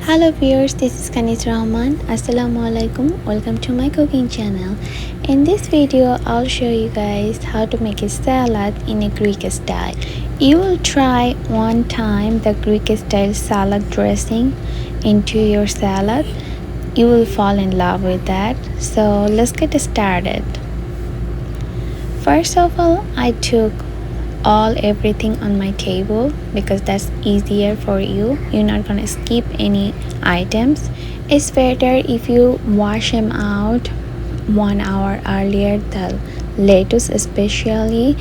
Hello viewers, this is Kanis Rahman. Assalamu alaikum. Welcome to my cooking channel. In this video, I'll show you guys how to make a salad in a Greek style. You will try one time the Greek style salad dressing into your salad. You will fall in love with that. So let's get started. First of all, I took everything on my table because that's easier for you. You're not gonna skip any items. It's better if you wash them out 1 hour earlier, the lettuce especially.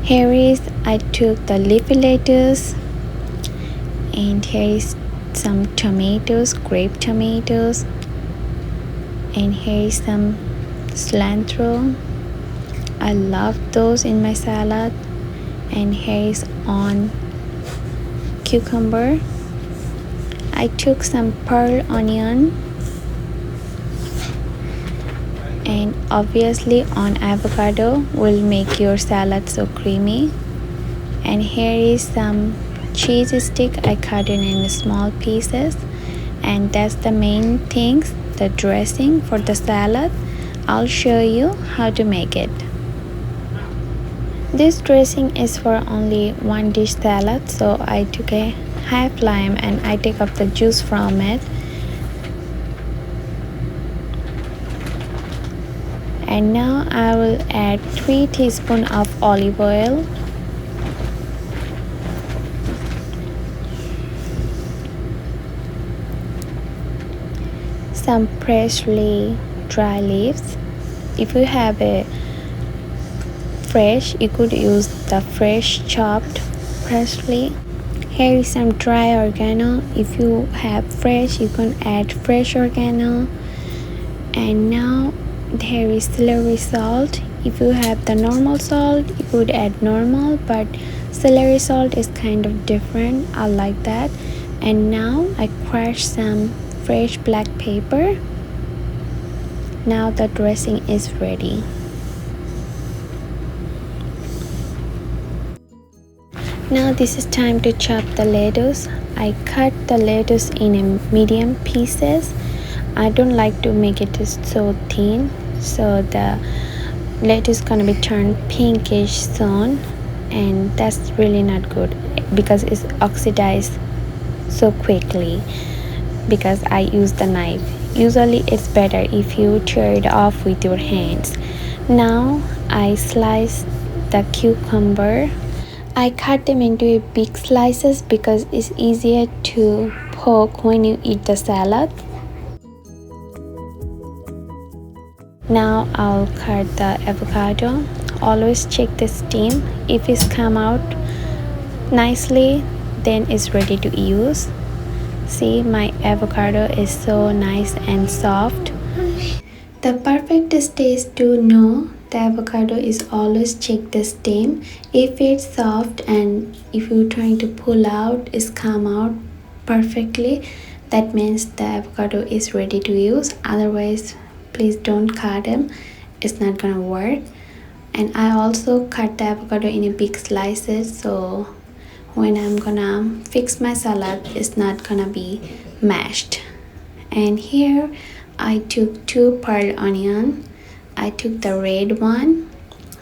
Here is I took the leafy lettuce, and here is some tomatoes, grape tomatoes, and here is some cilantro. I love those in my salad. And here is on cucumber. I took some pearl onion, and obviously on avocado will make your salad so creamy. And here is some cheese stick. I cut it in small pieces, and that's the main things, the dressing for the salad. I'll show you how to make it. This dressing is for only one dish salad, so I took a half lime and I take up the juice from it. And now I will add 3 teaspoons of olive oil, some freshly dry leaves. If you have a fresh, you could use the fresh chopped freshly. Here is some dry oregano. If you have fresh, you can add fresh oregano. And now there is celery salt. If you have the normal salt, you could add normal, but celery salt is kind of different. I like that. And now I crush some fresh black pepper. Now the dressing is ready. Now this is time to chop the lettuce. I cut the lettuce in a medium pieces. I don't like to make it so thin, so the lettuce gonna be turned pinkish soon, and that's really not good because it's oxidized so quickly because I use the knife. Usually it's better if you tear it off with your hands. Now I slice the cucumber. I cut them into big slices because it's easier to poke when you eat the salad. Now I'll cut the avocado. Always check the steam. If it's come out nicely, then it's ready to use. See, my avocado is so nice and soft. The perfect stage to know the avocado is always check the stem. If it's soft and if you're trying to pull out, it's come out perfectly, that means the avocado is ready to use. Otherwise, please don't cut them, it's not gonna work. And I also cut the avocado in a big slices, so when I'm gonna fix my salad, it's not gonna be mashed. And here I took 2 pearl onion. I took the red one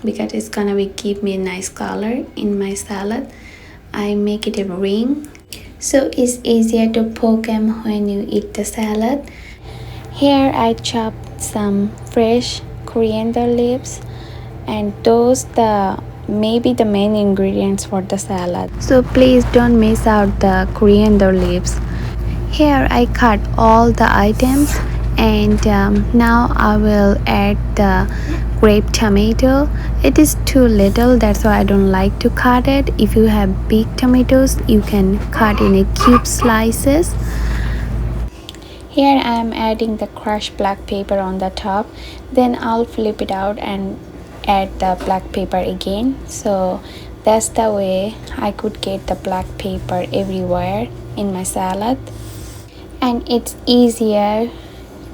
because it's gonna be give me a nice color in my salad. I make it a ring so it's easier to poke them when you eat the salad. Here I chopped some fresh coriander leaves, and those maybe the main ingredients for the salad, so please don't miss out the coriander leaves. Here I cut all the items, and now I will add the grape tomato. It is too little, that's why I don't like to cut it. If you have big tomatoes, you can cut in a cube slices. Here I am adding the crushed black pepper on the top. Then I'll flip it out and add the black pepper again. So that's the way I could get the black pepper everywhere in my salad. And it's easier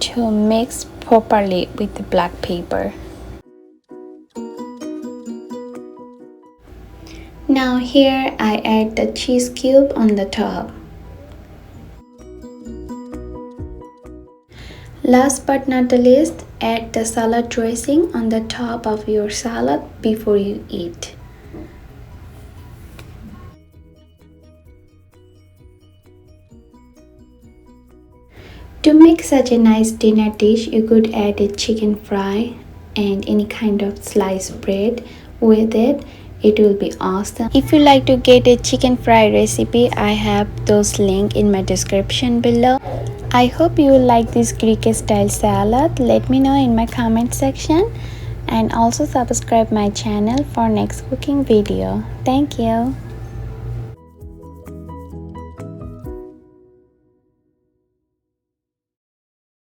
to mix properly with the black pepper. Now here I add the cheese cube on the top. Last but not the least, add the salad dressing on the top of your salad before you eat. To make such a nice dinner dish, you could add a chicken fry and any kind of sliced bread with it. It will be awesome. If you like to get a chicken fry recipe, I have those links in my description below. I hope you like this Greek style salad. Let me know in my comment section, and also subscribe my channel for next cooking video. Thank you.